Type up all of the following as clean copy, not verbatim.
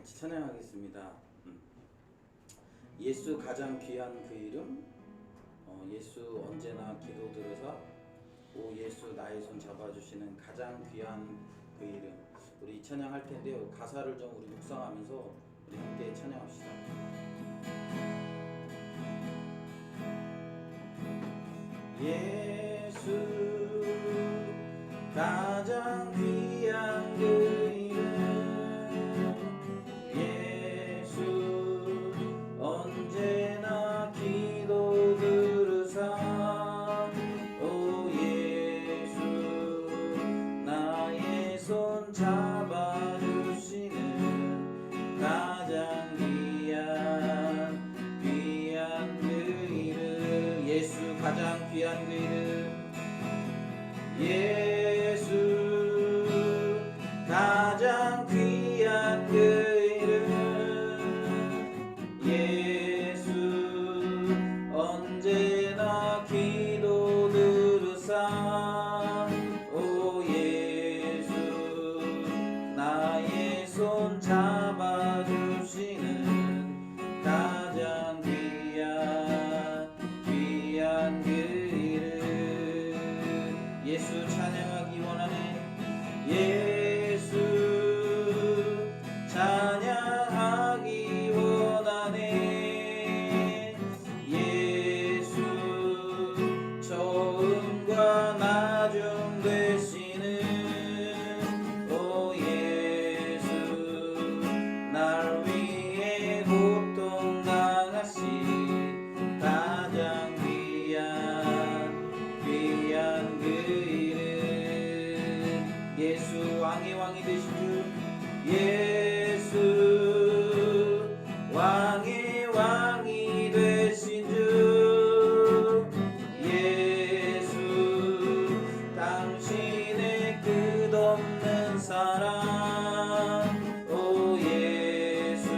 같이 찬양하겠습니다. 예수 가장 귀한 그 이름, 예수 언제나 기도 들으사, 오 예수 나의 손 잡아주시는 가장 귀한 그 이름. 우리 찬양할 텐데요, 가사를 좀 우리 묵상하면서 우리 함께 찬양합시다. 예수 가장 귀한 그 이름, 예수 언제나 기도 들으사, 오 예수 나의 손 잡아주시는 가장 귀한 그 이름. 예수 가장 귀한 그 이름, 예수 가장 귀한 그 이름, 예수 언제나 기도 들으사, 오 예수 나의 손 잡아주시는 가장 귀한 그 이름. 예수 찬양하기 원하네. 예수 찬양하기 원하네. 예수 처음과 나중 되시는, 오 예수 날 위해 고통 당하신 가장 귀한 그 이름. 예수 왕의 왕이 되신 주, 예수 왕의 왕이 되신 주, 예수 당신의 끝없는 사랑, 오 예수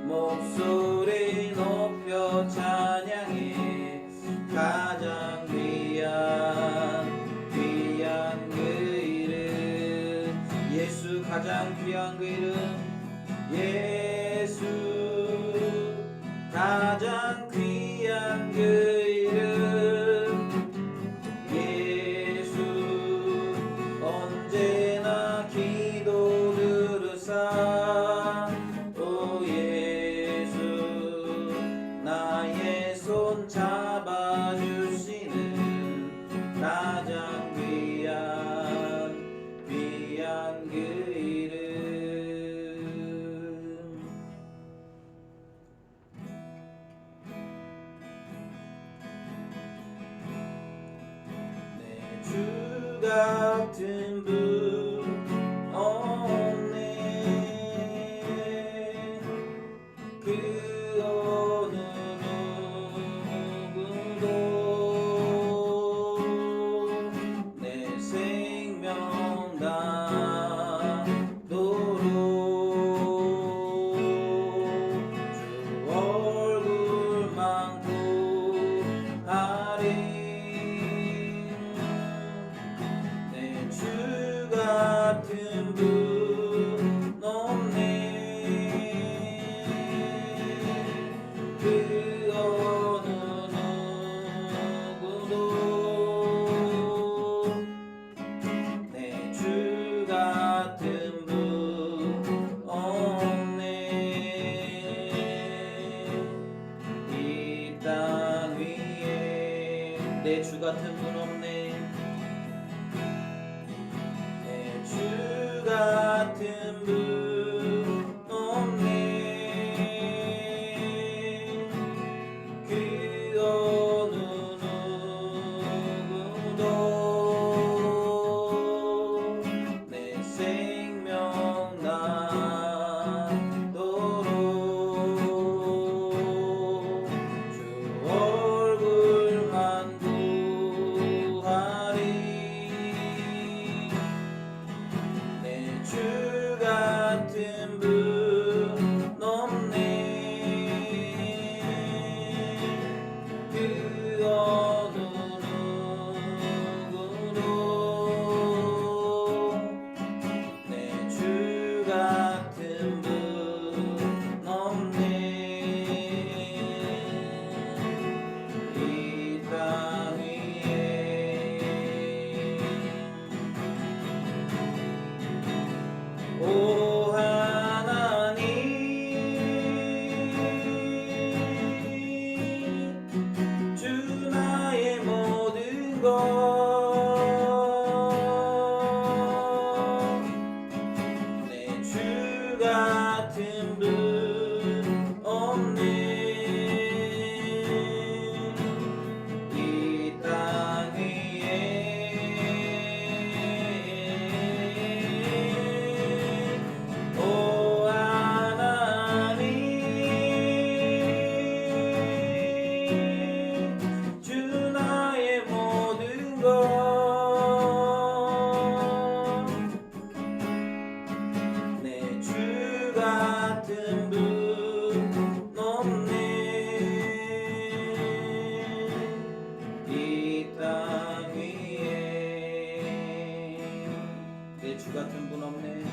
목소리 높여 찬양해 가장 귀한 그 이름. 예수 가장 귀한 그 이름, 예수 가장 귀한 그 이름, 예수 언제나 기도 들으사, 오 예수 나의 손 잡아주시는 가장 귀한 그 이름. 내 주 같은 분 없네, 그 어느 누구도 내 생명 다도록 주 얼굴만 구하리. 내 주 같은 분 없네, 그 어느 누구도 내 주 같은 분 없네. 이 땅 위에 내 주 같은 분 없네, 내 주 같은 분 없네, 그 어느 누구도 내 생명 나도록 주 얼굴만 구하리. 내 주 같은 주 같은 분 없네. 내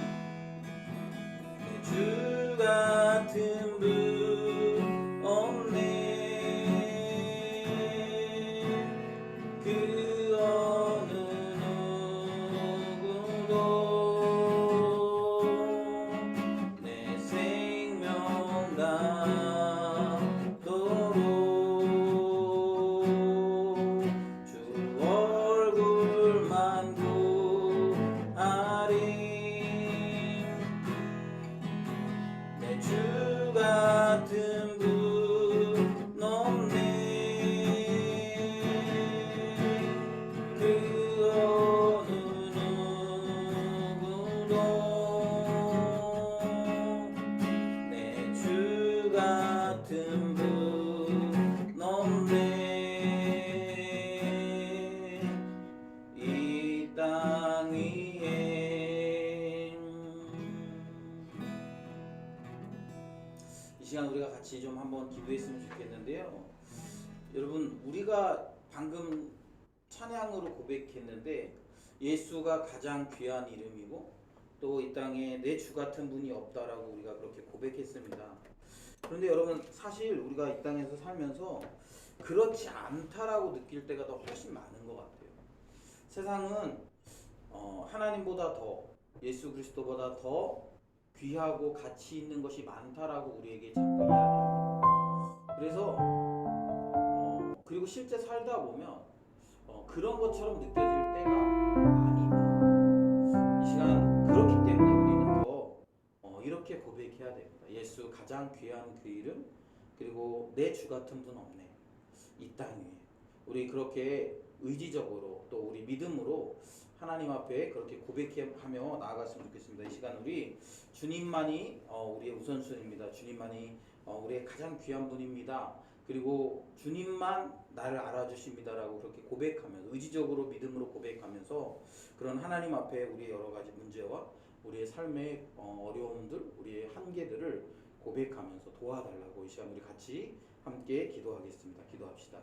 주 같은 분 없네. 그 어느 누구도 내 생명 닿도록 주 얼굴만 구하리. 내 주 같은 분 없네. 그 어느 누구도 내 주 같은 분 없네. 이 땅 위에. 이 시간 우리가 같이 좀 한번 기도했으면 좋겠는데요. 여러분, 우리가 방금 찬양으로 고백했는데 예수가 가장 귀한 이름이고 또 이 땅에 내 주 같은 분이 없다라고 우리가 그렇게 고백했습니다. 그런데 여러분, 사실 우리가 이 땅에서 살면서 그렇지 않다라고 느낄 때가 더 훨씬 많은 것 같아요. 세상은 하나님보다 더, 예수 그리스도보다 더 귀하고 가치 있는 것이 많다라고 우리에게 자꾸 이야기합니다. 그래서 그리고 실제 살다 보면 그런 것처럼 느껴질 때가 많이 있는 거예요. 이 시간 그렇기 때문에 우리는 더 이렇게 고백해야 됩니다. 예수 가장 귀한 그 이름, 그리고 내 주 같은 분 없네. 이 땅 위에 우리 그렇게 의지적으로 또 우리 믿음으로 하나님 앞에 그렇게 고백하며 나아갔으면 좋겠습니다. 이 시간 우리 주님만이 우리의 우선순위입니다. 주님만이 우리의 가장 귀한 분입니다. 그리고 주님만 나를 알아주십니다라고 그렇게 고백하면서 의지적으로 믿음으로 고백하면서 그런 하나님 앞에 우리의 여러 가지 문제와 우리의 삶의 어려움들, 우리의 한계들을 고백하면서 도와달라고 이 시간 우리 같이 함께 기도하겠습니다. 기도합시다.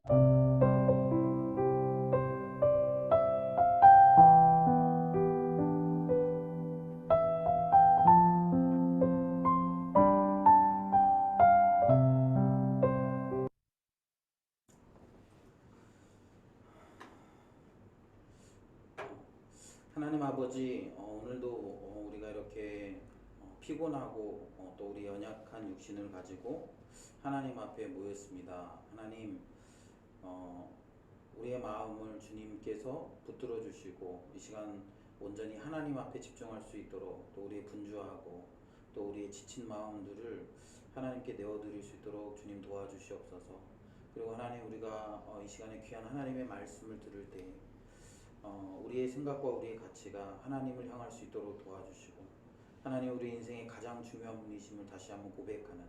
하나님 아버지, 오늘도 우리가 이렇게 피곤하고 또 우리 연약한 육신을 가지고 하나님 앞에 모였습니다. 하나님, 우리의 마음을 주님께서 붙들어 주시고 이 시간 온전히 하나님 앞에 집중할 수 있도록, 또 우리의 분주하고 또 우리의 지친 마음들을 하나님께 내어드릴 수 있도록 주님 도와주시옵소서. 그리고 하나님, 우리가 이 시간에 귀한 하나님의 말씀을 들을 때 우리의 생각과 우리의 가치가 하나님을 향할 수 있도록 도와주시고, 하나님, 우리 인생의 가장 중요한 분이심을 다시 한번 고백하는,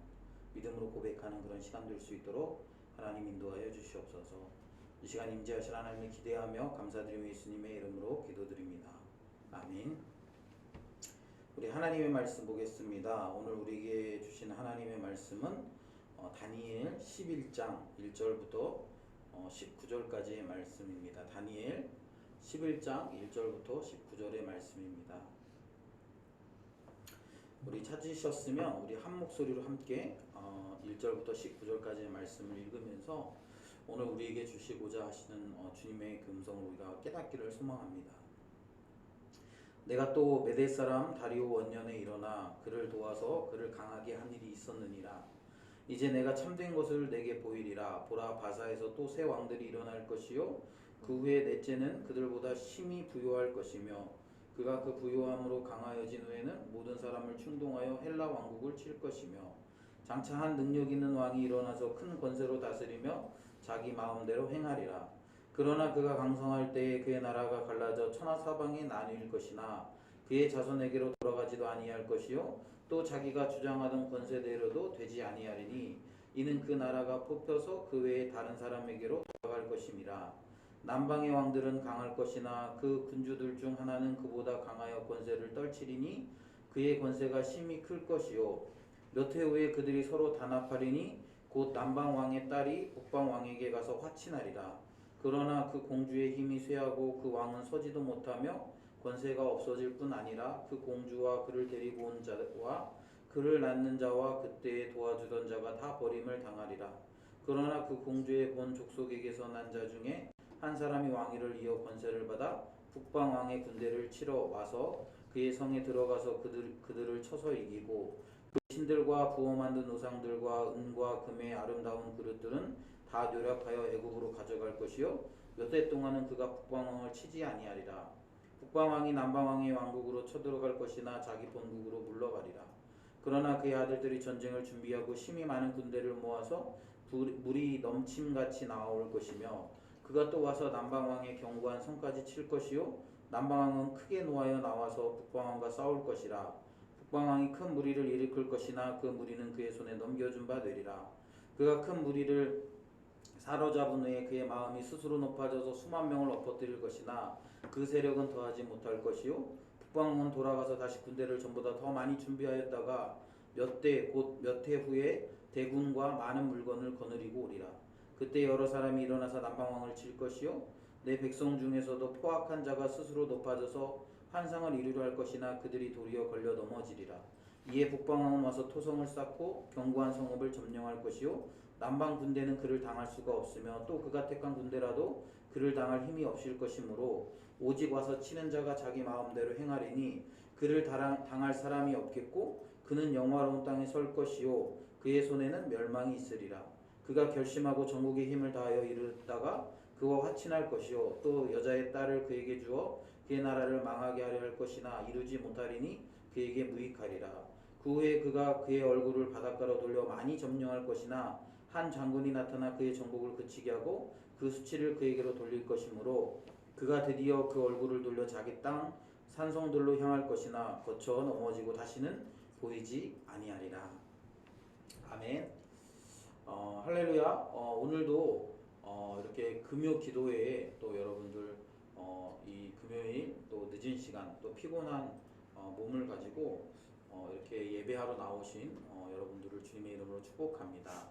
믿음으로 고백하는 그런 시간 될 수 있도록 하나님 인도하여 주시옵소서. 이 시간 임재하실 하나님을 기대하며 감사드리며 예수님의 이름으로 기도드립니다. 아멘. 우리 하나님의 말씀 보겠습니다. 오늘 우리에게 주신 하나님의 말씀은 다니엘 11장 1절부터 19절까지의 말씀입니다. 다니엘 11장 1절부터 19절의 말씀입니다. 우리 찾으셨으면 우리 한 목소리로 함께 1절부터 19절까지의 말씀을 읽으면서 오늘 우리에게 주시고자 하시는 주님의 금성을 우리가 깨닫기를 소망합니다. 내가 또 메대 사람 다리오 원년에 일어나 그를 도와서 그를 강하게 한 일이 있었느니라. 이제 내가 참된 것을 내게 보이리라. 보라, 바사에서 또 새 왕들이 일어날 것이요 그 후에 넷째는 그들보다 심히 부요할 것이며 그가 그 부요함으로 강하여진 후에는 모든 사람을 충동하여 헬라 왕국을 칠 것이며 장차 한 능력 있는 왕이 일어나서 큰 권세로 다스리며 자기 마음대로 행하리라. 그러나 그가 강성할 때에 그의 나라가 갈라져 천하 사방에 나뉠 것이나 그의 자손에게로 돌아가지도 아니할 것이요 또 자기가 주장하던 권세대로도 되지 아니하리니 이는 그 나라가 뽑혀서 그 외에 다른 사람에게로 돌아갈 것임이라. 남방의 왕들은 강할 것이나 그 군주들 중 하나는 그보다 강하여 권세를 떨치리니 그의 권세가 심히 클 것이요 몇 해 후에 그들이 서로 단합하리니 곧 남방 왕의 딸이 북방 왕에게 가서 화친하리라. 그러나 그 공주의 힘이 쇠하고 그 왕은 서지도 못하며 권세가 없어질 뿐 아니라 그 공주와 그를 데리고 온 자와 그를 낳는 자와 그때에 도와주던 자가 다 버림을 당하리라. 그러나 그 공주의 본 족속에게서 난 자 중에 한 사람이 왕위를 이어 권세를 받아 북방 왕의 군대를 치러 와서 그의 성에 들어가서 그들을 쳐서 이기고 그 신들과 부어 만든 우상들과 은과 금의 아름다운 그릇들은 다 뇌락하여 애굽으로 가져갈 것이요 몇 해 동안은 그가 북방 왕을 치지 아니하리라. 북방 왕이 남방 왕의 왕국으로 쳐들어갈 것이나 자기 본국으로 물러가리라. 그러나 그의 아들들이 전쟁을 준비하고 심히 많은 군대를 모아서 물이 넘침같이 나올 것이며 그가 또 와서 남방왕의 견고한 성까지 칠 것이요 남방왕은 크게 노하여 나와서 북방왕과 싸울 것이라. 북방왕이 큰 무리를 일으킬 것이나 그 무리는 그의 손에 넘겨준 바 되리라. 그가 큰 무리를 사로잡은 후에 그의 마음이 스스로 높아져서 수만 명을 엎어뜨릴 것이나 그 세력은 더하지 못할 것이요 북방왕은 돌아가서 다시 군대를 전보다 더 많이 준비하였다가 몇 해 후에 대군과 많은 물건을 거느리고 오리라. 그때 여러 사람이 일어나서 남방왕을 칠 것이요 내 백성 중에서도 포악한 자가 스스로 높아져서 환상을 이루려 할 것이나 그들이 도리어 걸려 넘어지리라. 이에 북방왕은 와서 토성을 쌓고 견고한 성읍을 점령할 것이요 남방 군대는 그를 당할 수가 없으며 또 그가 택한 군대라도 그를 당할 힘이 없을 것이므로 오직 와서 치는 자가 자기 마음대로 행하리니 그를 당할 사람이 없겠고 그는 영화로운 땅에 설 것이요 그의 손에는 멸망이 있으리라. 그가 결심하고 전국의 힘을 다하여 이르다가 그와 화친할 것이요 또 여자의 딸을 그에게 주어 그의 나라를 망하게 하려 할 것이나 이루지 못하리니 그에게 무익하리라. 그 후에 그가 그의 얼굴을 바닷가로 돌려 많이 점령할 것이나 한 장군이 나타나 그의 정복을 그치게 하고 그 수치를 그에게로 돌릴 것이므로 그가 드디어 그 얼굴을 돌려 자기 땅 산성들로 향할 것이나 거쳐 넘어지고 다시는 보이지 아니하리라. 아멘. 할렐루야. 오늘도 이렇게 금요 기도회에 또 여러분들 이 금요일 또 늦은 시간 또 피곤한 몸을 가지고 이렇게 예배하러 나오신 여러분들을 주님의 이름으로 축복합니다.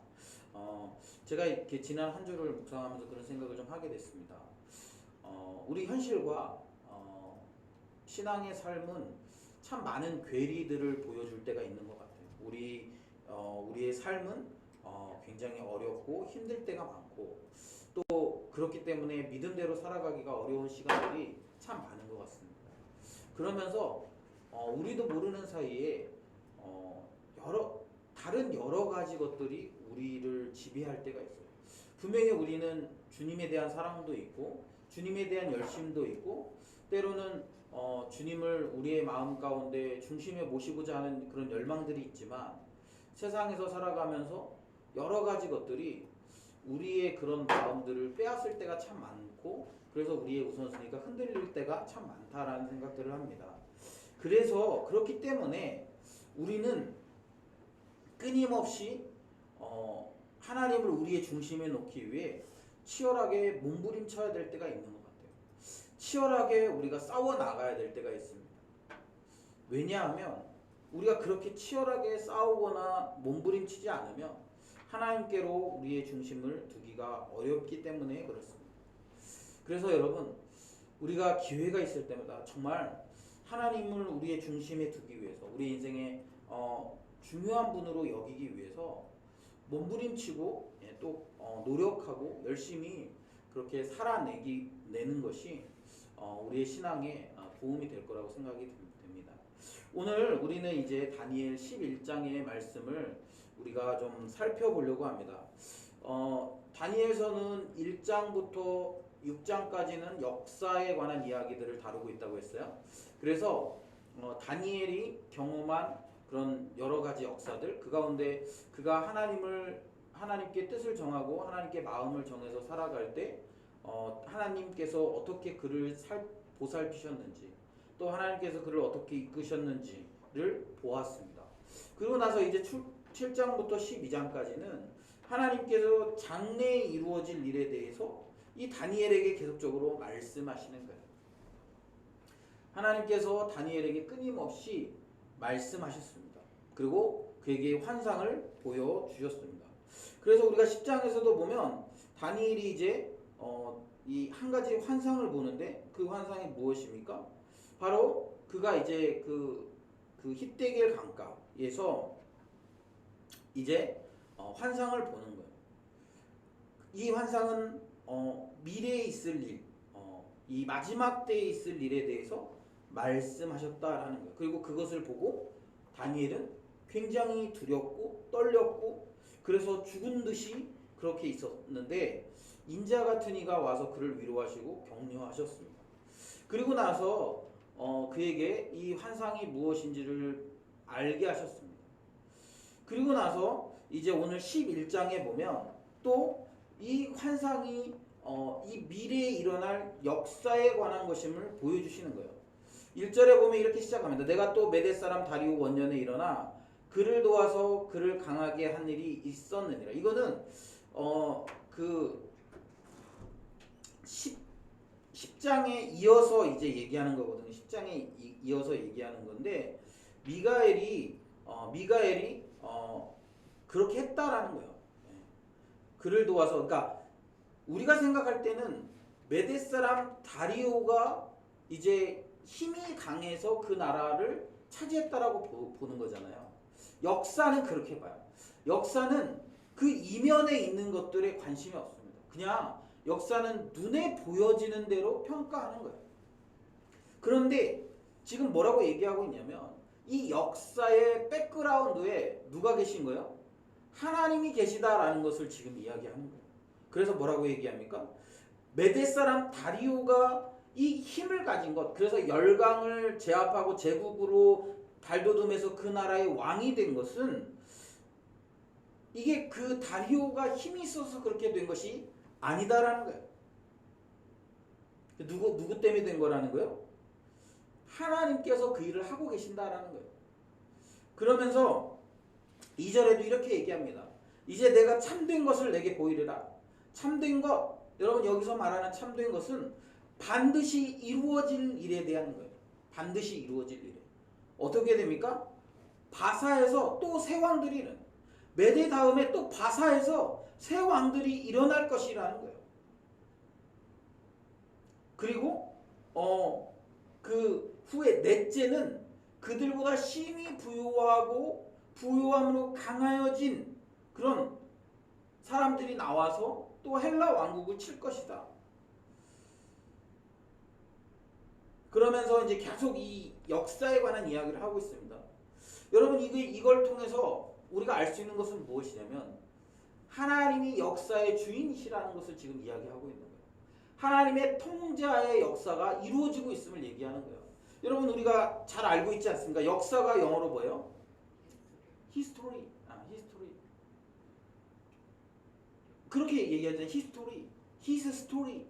제가 이렇게 지난 한 주를 묵상하면서 그런 생각을 좀 하게 됐습니다. 우리 현실과 신앙의 삶은 참 많은 괴리들을 보여줄 때가 있는 것 같아요. 우리의 삶은 굉장히 어렵고 힘들 때가 많고 또 그렇기 때문에 믿음대로 살아가기가 어려운 시간들이 참 많은 것 같습니다. 그러면서 우리도 모르는 사이에 다른 여러 가지 것들이 우리를 지배할 때가 있어요. 분명히 우리는 주님에 대한 사랑도 있고 주님에 대한 열심도 있고 때로는 주님을 우리의 마음 가운데 중심에 모시고자 하는 그런 열망들이 있지만 세상에서 살아가면서 여러 가지 것들이 우리의 그런 마음들을 빼앗을 때가 참 많고 그래서 우리의 우선순위가 흔들릴 때가 참 많다라는 생각들을 합니다. 그래서 그렇기 때문에 우리는 끊임없이 하나님을 우리의 중심에 놓기 위해 치열하게 몸부림쳐야 될 때가 있는 것 같아요. 치열하게 우리가 싸워 나가야 될 때가 있습니다. 왜냐하면 우리가 그렇게 치열하게 싸우거나 몸부림치지 않으면 하나님께로 우리의 중심을 두기가 어렵기 때문에 그렇습니다. 그래서 여러분 우리가 기회가 있을 때마다 정말 하나님을 우리의 중심에 두기 위해서 우리 인생의 중요한 분으로 여기기 위해서 몸부림치고 또 노력하고 열심히 그렇게 살아내는 것이 우리의 신앙에 도움이 될 거라고 생각이 됩니다. 오늘 우리는 이제 다니엘 11장의 말씀을 우리가 좀 살펴보려고 합니다. 다니엘서는 1장부터 6장까지는 역사에 관한 이야기들을 다루고 있다고 했어요. 그래서 다니엘이 경험한 그런 여러 가지 역사들 그 가운데 그가 하나님께 뜻을 정하고 하나님께 마음을 정해서 살아갈 때 하나님께서 어떻게 그를 보살피셨는지 또 하나님께서 그를 어떻게 이끄셨는지를 보았습니다. 그리고 나서 이제 7장부터 12장까지는 하나님께서 장래에 이루어질 일에 대해서 이 다니엘에게 계속적으로 말씀하시는 거예요. 하나님께서 다니엘에게 끊임없이 말씀하셨습니다. 그리고 그에게 환상을 보여주셨습니다. 그래서 우리가 10장에서도 보면 다니엘이 이제 이 한 가지 환상을 보는데 그 환상이 무엇입니까? 바로 그가 이제 그 힙데겔 강가에서 이제 환상을 보는 거예요. 이 환상은 미래에 있을 일, 이 마지막 때에 있을 일에 대해서 말씀하셨다라는 거예요. 그리고 그것을 보고 다니엘은 굉장히 두렵고 떨렸고 그래서 죽은 듯이 그렇게 있었는데 인자 같은 이가 와서 그를 위로하시고 격려하셨습니다. 그리고 나서 그에게 이 환상이 무엇인지를 알게 하셨습니다. 그리고 나서 이제 오늘 11장에 보면 또 이 환상이 이 미래에 일어날 역사에 관한 것임을 보여주시는 거예요. 1절에 보면 이렇게 시작합니다. 내가 또 메대 사람 다리오 원년에 일어나 그를 도와서 그를 강하게 한 일이 있었느니라. 이거는 그 10장에 이어서 이제 얘기하는 거거든요. 10장에 이어서 얘기하는 건데 미가엘이 그렇게 했다라는 거예요. 그를 도와서 그러니까 우리가 생각할 때는 메대 사람 다리오가 이제 힘이 강해서 그 나라를 차지했다라고 보는 거잖아요. 역사는 그렇게 봐요. 역사는 그 이면에 있는 것들에 관심이 없습니다. 그냥 역사는 눈에 보여지는 대로 평가하는 거예요. 그런데 지금 뭐라고 얘기하고 있냐면 이 역사의 백그라운드에 누가 계신 거예요? 하나님이 계시다라는 것을 지금 이야기하는 거예요. 그래서 뭐라고 얘기합니까? 메대 사람 다리오가 이 힘을 가진 것, 그래서 열강을 제압하고 제국으로 발돋움해서 그 나라의 왕이 된 것은 이게 그 다리오가 힘이 있어서 그렇게 된 것이 아니다라는 거예요. 누구 때문에 된 거라는 거예요? 하나님께서 그 일을 하고 계신다라는 거예요. 그러면서 2절에도 이렇게 얘기합니다. 이제 내가 참된 것을 내게 보이리라. 참된 것, 여러분 여기서 말하는 참된 것은 반드시 이루어질 일에 대한 거예요. 반드시 이루어질 일에. 어떻게 됩니까? 바사에서 또 새 왕들이 메대 다음에 또 바사에서 새 왕들이 일어날 것이라는 거예요. 그리고 그 후에 넷째는 그들보다 심히 부유하고 부유함으로 강하여진 그런 사람들이 나와서 또 헬라 왕국을 칠 것이다. 그러면서 이제 계속 이 역사에 관한 이야기를 하고 있습니다. 여러분 이걸 통해서 우리가 알 수 있는 것은 무엇이냐면 하나님이 역사의 주인이시라는 것을 지금 이야기하고 있는 거예요. 하나님의 통제하의 역사가 이루어지고 있음을 얘기하는 거예요. 여러분 우리가 잘 알고 있지 않습니까? 역사가 영어로 뭐예요? history. history. 그렇게 얘기하잖아요. history. his story.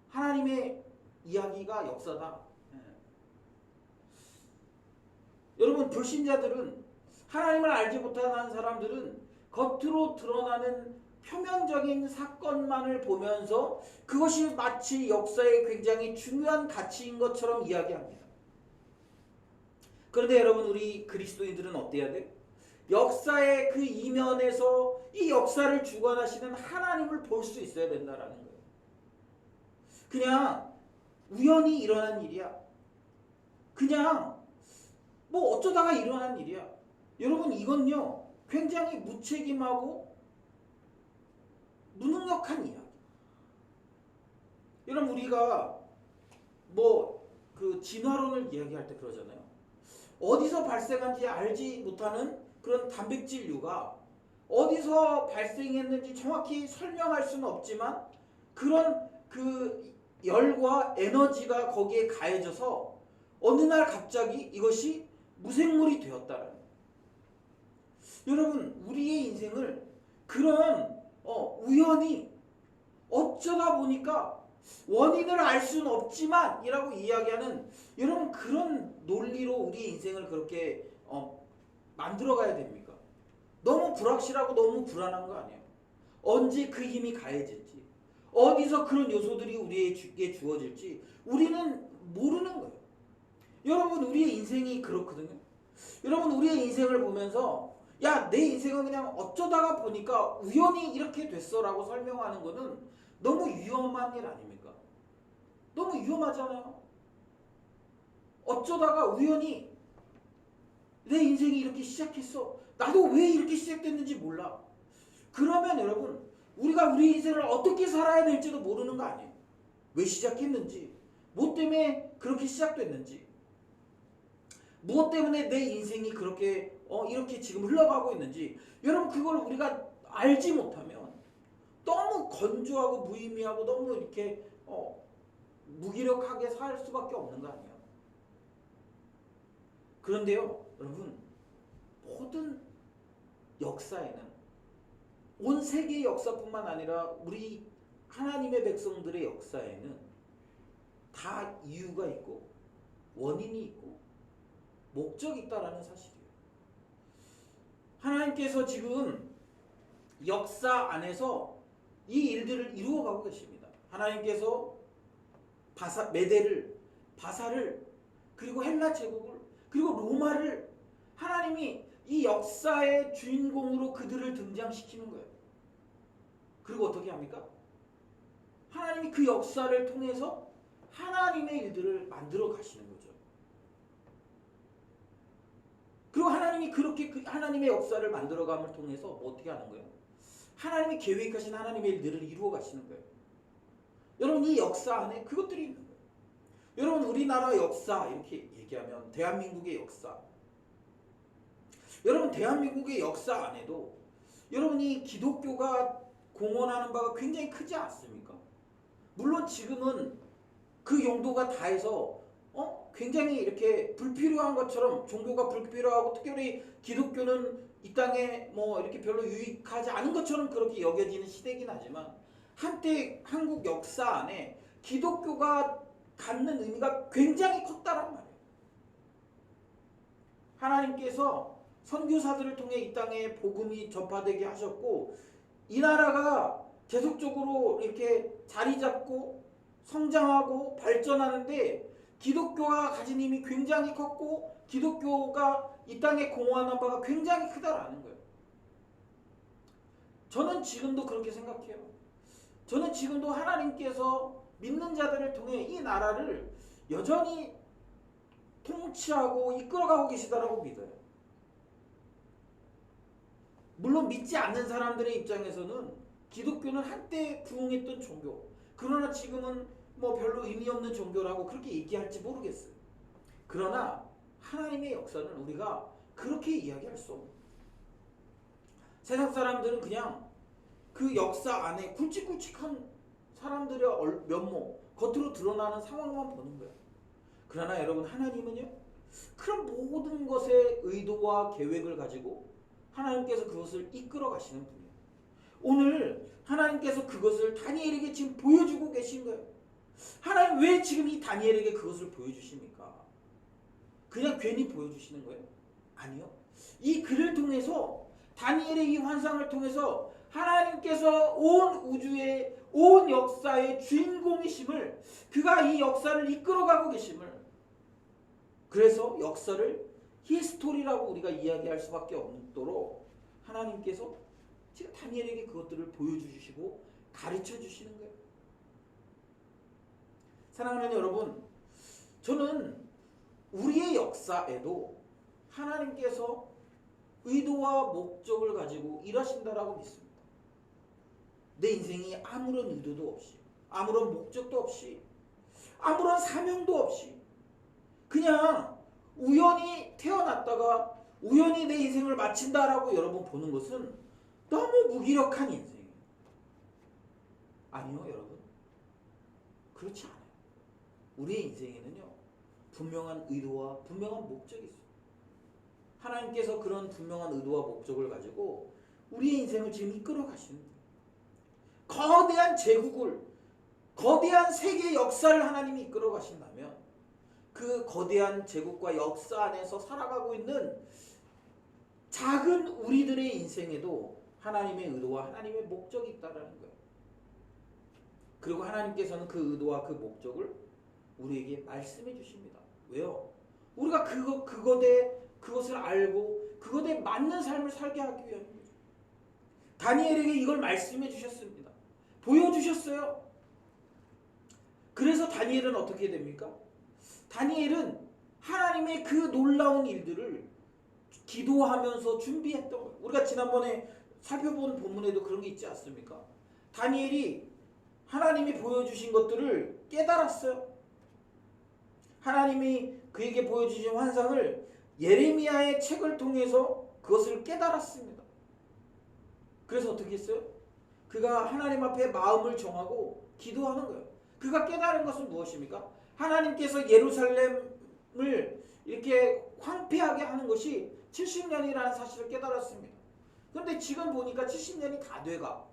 하나님의 이야기가 역사다. 여러분 불신자들은 하나님을 알지 못하는 사람들은 겉으로 드러나는 표면적인 사건만을 보면서 그것이 마치 역사의 굉장히 중요한 가치인 것처럼 이야기합니다. 그런데 여러분 우리 그리스도인들은 어때야 돼? 역사의 그 이면에서 이 역사를 주관하시는 하나님을 볼 수 있어야 된다라는 거예요. 그냥 우연히 일어난 일이야. 그냥 뭐 어쩌다가 일어난 일이야. 여러분 이건요 굉장히 무책임하고 무능력한 이야기. 여러분 우리가 뭐 그 진화론을 이야기할 때 그러잖아요. 어디서 발생한지 알지 못하는 그런 단백질류가 어디서 발생했는지 정확히 설명할 수는 없지만 그런 그 열과 에너지가 거기에 가해져서 어느 날 갑자기 이것이 무생물이 되었다라는 거예요. 여러분 우리의 인생을 그런 우연히 어쩌다 보니까 원인을 알 수는 없지만 이라고 이야기하는 여러분 그런 논리로 우리의 인생을 그렇게 만들어가야 됩니까? 너무 불확실하고 너무 불안한 거 아니에요? 언제 그 힘이 가해질지 어디서 그런 요소들이 우리에게 주어질지 우리는 모르는 거예요. 여러분 우리의 인생이 그렇거든요. 여러분 우리의 인생을 보면서 야 내 인생은 그냥 어쩌다가 보니까 우연히 이렇게 됐어 라고 설명하는 거는 너무 위험한 일 아닙니까? 너무 위험하잖아요. 어쩌다가 우연히 내 인생이 이렇게 시작했어. 나도 왜 이렇게 시작됐는지 몰라. 그러면 여러분 우리가 우리 인생을 어떻게 살아야 될지도 모르는 거 아니에요. 왜 시작했는지 뭐 때문에 그렇게 시작됐는지 무엇 때문에 내 인생이 그렇게 이렇게 지금 흘러가고 있는지 여러분 그걸 우리가 알지 못하면 너무 건조하고 무의미하고 너무 이렇게 무기력하게 살 수밖에 없는 거 아니에요. 그런데요 여러분 모든 역사에는 온 세계의 역사뿐만 아니라 우리 하나님의 백성들의 역사에는 다 이유가 있고 원인이 있고 목적이 있다라는 사실이에요. 하나님께서 지금 역사 안에서 이 일들을 이루어가고 계십니다. 하나님께서 메대를, 바사를, 그리고 헬라 제국을, 그리고 로마를 하나님이 이 역사의 주인공으로 그들을 등장시키는 거예요. 그리고 어떻게 합니까? 하나님이 그 역사를 통해서 하나님의 일들을 만들어 가시는 거죠. 그리고 하나님이 그렇게 하나님의 역사를 만들어감을 통해서 어떻게 하는 거예요? 하나님이 계획하신 하나님의 일들을 이루어 가시는 거예요. 여러분 이 역사 안에 그것들이 있는 거예요. 여러분 우리나라 역사 이렇게 얘기하면 대한민국의 역사. 여러분 대한민국의 역사 안에도 여러분이 기독교가 공헌하는 바가 굉장히 크지 않습니까? 물론 지금은 그 용도가 다해서 굉장히 이렇게 불필요한 것처럼 종교가 불필요하고 특별히 기독교는 이 땅에 뭐 이렇게 별로 유익하지 않은 것처럼 그렇게 여겨지는 시대이긴 하지만 한때 한국 역사 안에 기독교가 갖는 의미가 굉장히 컸다란 말이에요. 하나님께서 선교사들을 통해 이 땅에 복음이 전파되게 하셨고 이 나라가 계속적으로 이렇게 자리 잡고 성장하고 발전하는데 기독교가 가진 힘이 굉장히 컸고 기독교가 이 땅에 공헌한 바가 굉장히 크다라는 거예요. 저는 지금도 그렇게 생각해요. 저는 지금도 하나님께서 믿는 자들을 통해 이 나라를 여전히 통치하고 이끌어가고 계시다라고 믿어요. 물론 믿지 않는 사람들의 입장에서는 기독교는 한때 부흥했던 종교, 그러나 지금은 뭐 별로 의미 없는 종교라고 그렇게 얘기할지 모르겠어요. 그러나 하나님의 역사는 우리가 그렇게 이야기할 수 없는, 세상 사람들은 그냥 그 역사 안에 굵직굵직한 사람들의 면목, 겉으로 드러나는 상황만 보는 거예요. 그러나 여러분, 하나님은요, 그런 모든 것의 의도와 계획을 가지고 하나님께서 그것을 이끌어 가시는 분이에요. 오늘 하나님께서 그것을 다니엘에게 지금 보여주고 계신 거예요. 하나님 왜 지금 이 다니엘에게 그것을 보여주십니까? 그냥 괜히 보여주시는 거예요? 아니요. 이 글을 통해서, 다니엘의 이 환상을 통해서 하나님께서 온 우주의 온 역사의 주인공이심을, 그가 이 역사를 이끌어가고 계심을, 그래서 역사를 히스토리라고 우리가 이야기할 수밖에 없도록 하나님께서 지금 다니엘에게 그것들을 보여주시고 가르쳐 주시는 거예요. 사랑하는 여러분, 저는 우리의 역사에도 하나님께서 의도와 목적을 가지고 일하신다라고 믿습니다. 내 인생이 아무런 의도도 없이, 아무런 목적도 없이, 아무런 사명도 없이 그냥 우연히 태어났다가 우연히 내 인생을 마친다라고 여러분 보는 것은 너무 무기력한 인생이에요. 아니요, 여러분. 그렇지 않아요. 우리의 인생에는요, 분명한 의도와 분명한 목적이 있어요. 하나님께서 그런 분명한 의도와 목적을 가지고 우리의 인생을 지금 이끌어 가시는 거예요. 거대한 제국을, 거대한 세계의 역사를 하나님이 이끌어 가신다면 그 거대한 제국과 역사 안에서 살아가고 있는 작은 우리들의 인생에도 하나님의 의도와 하나님의 목적이 있다는 거예요. 그리고 하나님께서는 그 의도와 그 목적을 우리에게 말씀해 주십니다. 왜요? 우리가 그것을 알고 그것에 맞는 삶을 살게 하기 위한 거죠. 다니엘에게 이걸 말씀해 주셨습니다. 보여주셨어요. 그래서 다니엘은 어떻게 됩니까? 다니엘은 하나님의 그 놀라운 일들을 기도하면서 준비했던 거예요. 우리가 지난번에 살펴본 본문에도 그런 게 있지 않습니까? 다니엘이 하나님이 보여주신 것들을 깨달았어요. 하나님이 그에게 보여주신 환상을 예레미야의 책을 통해서 그것을 깨달았습니다. 그래서 어떻게 했어요? 그가 하나님 앞에 마음을 정하고 기도하는 거예요. 그가 깨달은 것은 무엇입니까? 하나님께서 예루살렘을 이렇게 황폐하게 하는 것이 70년이라는 사실을 깨달았습니다. 그런데 지금 보니까 70년이 다 돼가.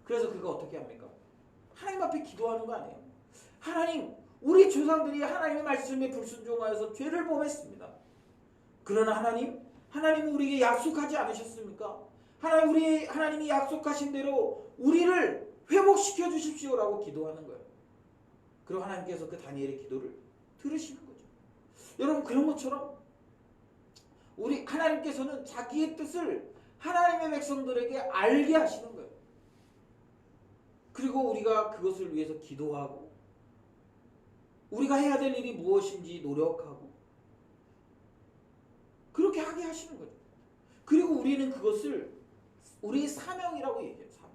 그래서 그가 어떻게 합니까? 하나님 앞에 기도하는 거 아니에요? 하나님, 우리 조상들이 하나님의 말씀에 불순종하여서 죄를 범했습니다. 그러나 하나님은 우리에게 약속하지 않으셨습니까? 하나님이 약속하신 대로 우리를 회복시켜 주십시오라고 기도하는 거예요. 그리고 하나님께서 그 다니엘의 기도를 들으시는 거죠. 여러분, 그런 것처럼 하나님께서는 자기의 뜻을 하나님의 백성들에게 알게 하시는 거예요. 그리고 우리가 그것을 위해서 기도하고 우리가 해야 될 일이 무엇인지 노력하고 그렇게 하게 하시는 거죠. 그리고 우리는 그것을 우리의 사명이라고 얘기해요. 사명.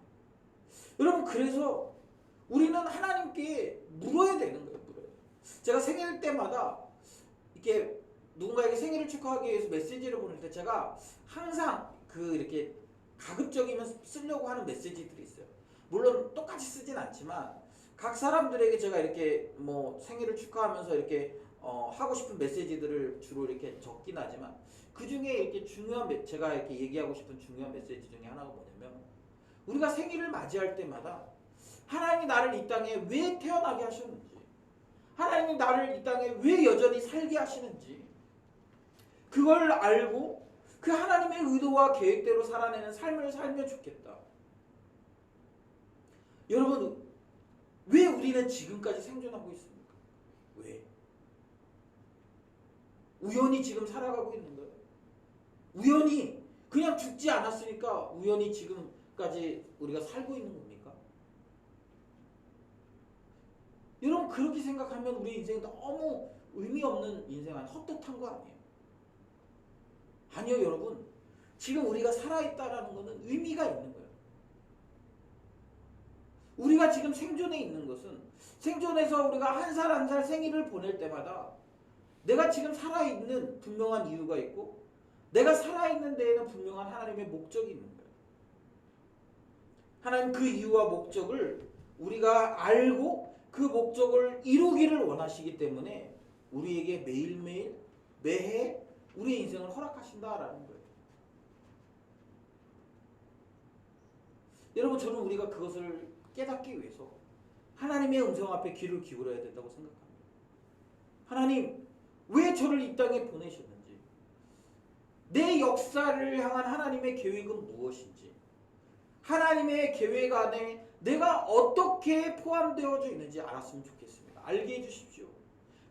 여러분, 그래서 우리는 하나님께 물어야 되는 거예요. 물어요. 제가 생일 때마다 이렇게 누군가에게 생일을 축하하기 위해서 메시지를 보낼 때 제가 항상 이렇게 가급적이면 쓰려고 하는 메시지들이 있어요. 물론 똑같이 쓰진 않지만 각 사람들에게 제가 이렇게 뭐 생일을 축하하면서 이렇게 하고 싶은 메시지들을 주로 이렇게 적긴 하지만 그 중에 이렇게 제가 이렇게 얘기하고 싶은 중요한 메시지 중에 하나가 뭐냐면, 우리가 생일을 맞이할 때마다 하나님이 나를 이 땅에 왜 태어나게 하셨는지, 하나님이 나를 이 땅에 왜 여전히 살게 하시는지 그걸 알고 그 하나님의 의도와 계획대로 살아내는 삶을 살면 좋겠다. 여러분, 왜 우리는 지금까지 생존하고 있습니까? 왜? 우연히 지금 살아가고 있는 거예요? 우연히 그냥 죽지 않았으니까 우연히 지금까지 우리가 살고 있는 겁니까? 여러분 그렇게 생각하면 우리 인생이 너무 의미 없는 인생 아니 헛헛한 거 아니에요? 아니요 여러분. 지금 우리가 살아있다라는 것은 의미가 있는 거예요. 우리가 지금 생존해 있는 것은 생존해서 우리가 한 살 한 살 생일을 보낼 때마다 내가 지금 살아있는 분명한 이유가 있고 내가 살아있는 데에는 분명한 하나님의 목적이 있는 거예요. 하나님 그 이유와 목적을 우리가 알고 그 목적을 이루기를 원하시기 때문에 우리에게 매일매일 매해 우리의 인생을 허락하신다라는 거예요. 여러분 저는 우리가 그것을 깨닫기 위해서 하나님의 음성 앞에 귀를 기울여야 된다고 생각합니다. 하나님 왜 저를 이 땅에 보내셨는지 내 역사를 향한 하나님의 계획은 무엇인지 하나님의 계획 안에 내가 어떻게 포함되어져 있는지 알았으면 좋겠습니다. 알게 해주십시오.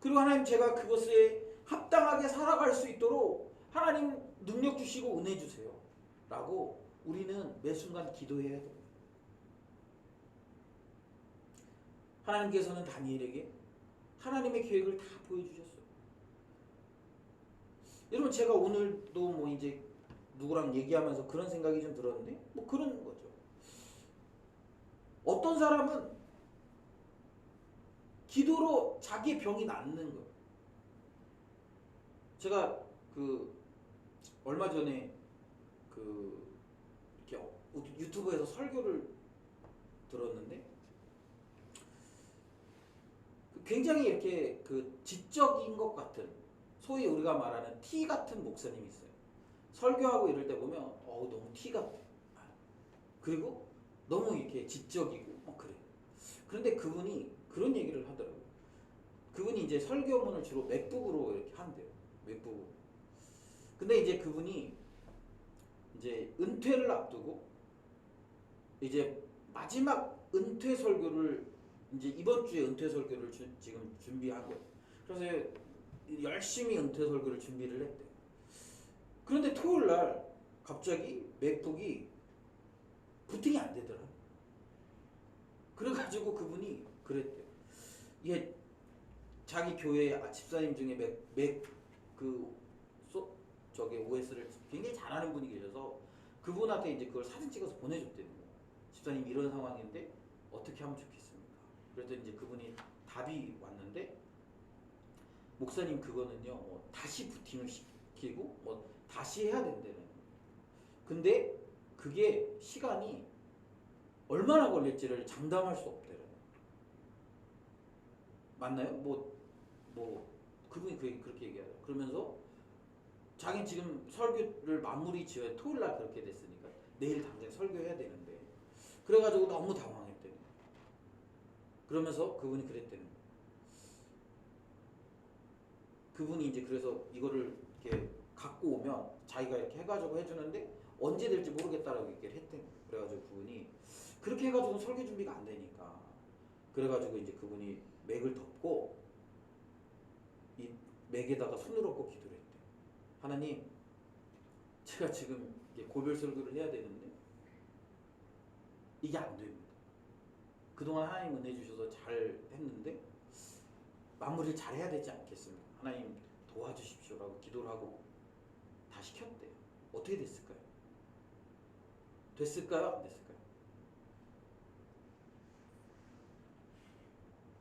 그리고 하나님 제가 그것에 합당하게 살아갈 수 있도록 하나님 능력 주시고 은혜 주세요 라고 우리는 매 순간 기도해야 됩니다. 하나님께서는 다니엘에게 하나님의 계획을 다 보여주셨어요. 여러분 제가 오늘도 뭐 이제 누구랑 얘기하면서 그런 생각이 좀 들었는데 뭐 그런 거죠. 어떤 사람은 기도로 자기의 병이 낫는 거예요. 제가 그 얼마 전에 그 이렇게 유튜브에서 설교를 들었는데 굉장히 이렇게 그 지적인 것 같은 소위 우리가 말하는 티 같은 목사님이 있어요. 설교하고 이럴 때 보면 너무 티 같아. 그리고 너무 이렇게 지적이고 그래요. 그런데 그분이 그런 얘기를 하더라고요. 그분이 이제 설교문을 주로 맥북으로 이렇게 한대요. 맥북으로. 근데 이제 그분이 이제 은퇴를 앞두고 이제 마지막 은퇴 설교를 이제 이번 주에 은퇴 설교를 지금 준비한 거예요. 그래서 열심히 은퇴 설교를 준비를 했대요. 그런데 토요일 날 갑자기 맥북이 부팅이 안 되더라. 그래가지고 그분이 그랬대요. 이게 자기 교회 집사님 중에 저기 OS를 굉장히 잘하는 분이 계셔서 그분한테 이제 그걸 사진 찍어서 보내줬대요. 집사님 이런 상황인데 어떻게 하면 좋겠습니까? 그랬더니 이제 그분이 답이 왔는데 목사님 그거는요 뭐 다시 부팅을 시키고 뭐 다시 해야 된다는. 근데 그게 시간이 얼마나 걸릴지를 장담할 수 없대요. 맞나요? 뭐 그분이 그렇게 얘기하죠. 그러면서 자기는 지금 설교를 마무리 지어야 토요일 날 그렇게 됐으니까 내일 당장 설교해야 되는데 그래가지고 너무 당황했대요. 그러면서 그분이 그랬대요. 그분이 이제 그래서 이거를 이렇게 갖고 오면 자기가 이렇게 해가지고 해주는데 언제 될지 모르겠다라고 얘기를 했대요. 그래가지고 그분이 그렇게 해가지고 설교 준비가 안 되니까 그래가지고 이제 그분이 맥을 덮고 이 맥에다가 손을 얹고 기도를 했대요. 하나님, 제가 지금 고별 설교를 해야 되는데 이게 안 됩니다. 그동안 하나님 은혜 주셔서 잘 했는데 마무리를 잘 해야 되지 않겠습니까? 하나님 도와주십시오라고 기도를 하고 다시 켰대요. 어떻게 됐을까요? 됐을까요? 안 됐을까요?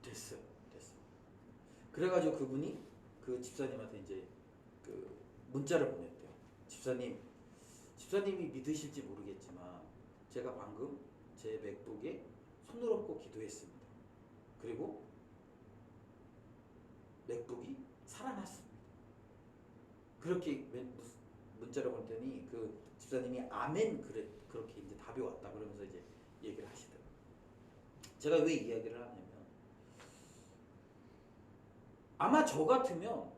됐어요. 그래가지고 그분이 그 집사님한테 이제 그 문자를 보냈대요. 집사님이 믿으실지 모르겠지만 제가 방금 제 맥북에 손을 얹고 기도했습니다. 그리고 맥북이 살아났습니다. 그렇게 문자를 보냈더니 그 집사님이 아멘 그렇게 이제 답이 왔다 그러면서 이제 얘기를 하시더라고요. 제가 왜 이야기를 하냐면 아마 저 같으면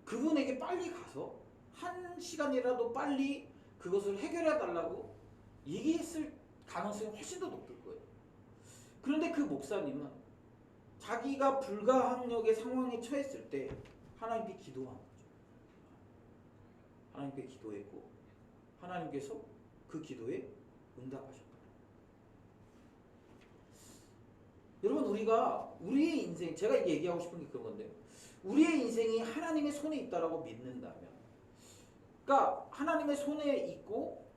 그분에게 빨리 가서 1시간이라도 빨리 그것을 해결해 달라고 얘기했을 가능성이 훨씬 더 높을 거예요. 그런데 그 목사님은 자기가 불가항력의 상황에 처했을 때 하나님께 기도한 거죠. 하나님께 기도했고 하나님께서 그 기도에 응답하셨다. 여러분, 우리가 우리의 인생, 제가 얘기하고 싶은 게 그런 건데, 우리의 인생이 하나님의 손에 있다라고 믿는다면, 그러니까 하나님의 손에 있고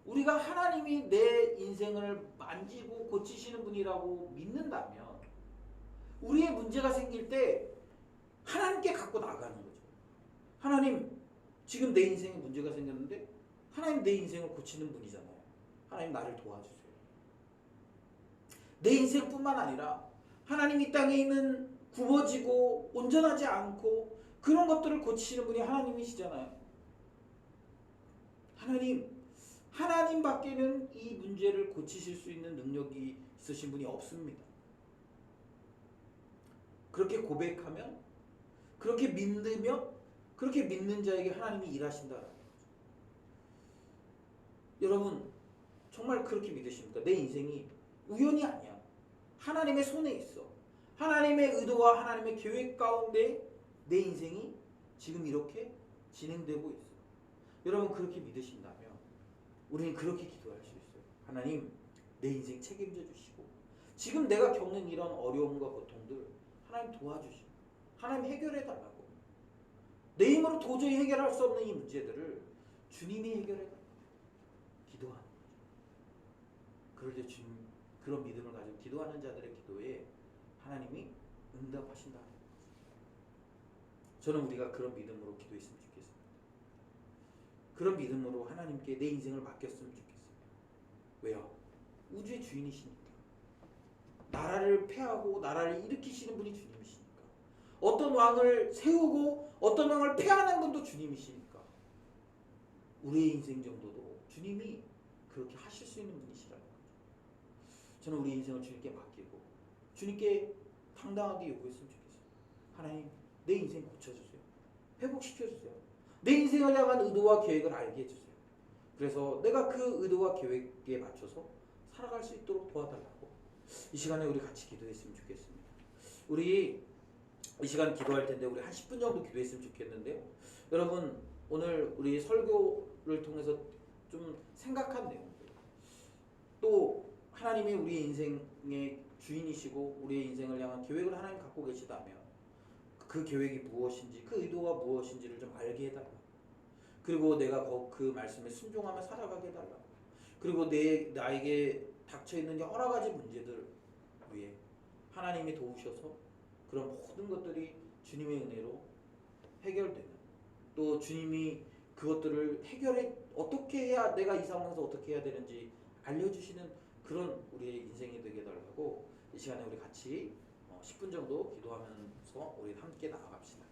우리가 하나님이 내 인생을 만지고 고치시는 분이라고 믿는다면, 우리의 문제가 생길 때 하나님께 갖고 나가는 거죠. 하나님, 지금 내 인생에 문제가 생겼는데 하나님 내 인생을 고치는 분이잖아요. 하나님 나를 도와주세요. 내 인생뿐만 아니라 하나님 이 땅에 있는 굽어지고 온전하지 않고 그런 것들을 고치시는 분이 하나님이시잖아요. 하나님밖에는 이 문제를 고치실 수 있는 능력이 있으신 분이 없습니다. 그렇게 고백하면, 그렇게 믿으면, 그렇게 믿는 자에게 하나님이 일하신다. 여러분, 정말 그렇게 믿으십니까? 내 인생이 우연이 아니야. 하나님의 손에 있어. 하나님의 의도와 하나님의 계획 가운데 내 인생이 지금 이렇게 진행되고 있어. 여러분, 그렇게 믿으신다면 우리는 그렇게 기도할 수 있어요. 하나님, 내 인생 책임져 주시고 지금 내가 겪는 이런 어려움과 고통들 하나님 도와주시고 하나님 해결해 달라고. 내 힘으로 도저히 해결할 수 없는 이 문제들을 주님이 해결해 달라고 기도하는 거죠. 그럴 때 주님, 그런 믿음을 가지고 기도하는 자들의 기도에 하나님이 응답하신다는 거죠. 저는 우리가 그런 믿음으로 기도했으면 좋겠습니다. 그런 믿음으로 하나님께 내 인생을 맡겼으면 좋겠어요. 왜요? 우주의 주인이시니까. 나라를 폐하고 나라를 일으키시는 분이 주님이시니까. 어떤 왕을 세우고 어떤 왕을 폐하는 분도 주님이시니까. 우리의 인생 정도도 주님이 그렇게 하실 수 있는 분이시라는 거죠. 저는 우리 인생을 주님께 맡기고 주님께 당당하게 요구했으면 좋겠어요. 하나님, 내 인생 고쳐주세요. 회복시켜주세요. 내 인생을 향한 의도와 계획을 알게 해주세요. 그래서 내가 그 의도와 계획에 맞춰서 살아갈 수 있도록 도와달라고 이 시간에 우리 같이 기도했으면 좋겠습니다. 우리 이 시간 기도할 텐데 우리 한 10분 정도 기도했으면 좋겠는데요. 여러분, 오늘 우리 설교를 통해서 좀 생각한 내용들, 또 하나님이 우리 인생의 주인이시고 우리의 인생을 향한 계획을 하나님 갖고 계시다면 그 계획이 무엇인지, 그 의도가 무엇인지를 좀 알게 해달라고. 그리고 내가 그 말씀에 순종하며 살아가게 해달라고. 그리고 나에게 닥쳐있는 여러 가지 문제들 위에 하나님이 도우셔서 그런 모든 것들이 주님의 은혜로 해결되는, 또 주님이 그것들을 해결해 어떻게 해야, 내가 이 상황에서 어떻게 해야 되는지 알려주시는 그런 우리의 인생이 되게 해달라고 이 시간에 우리 같이 10분 정도 기도하면서 우리 함께 나아갑시다.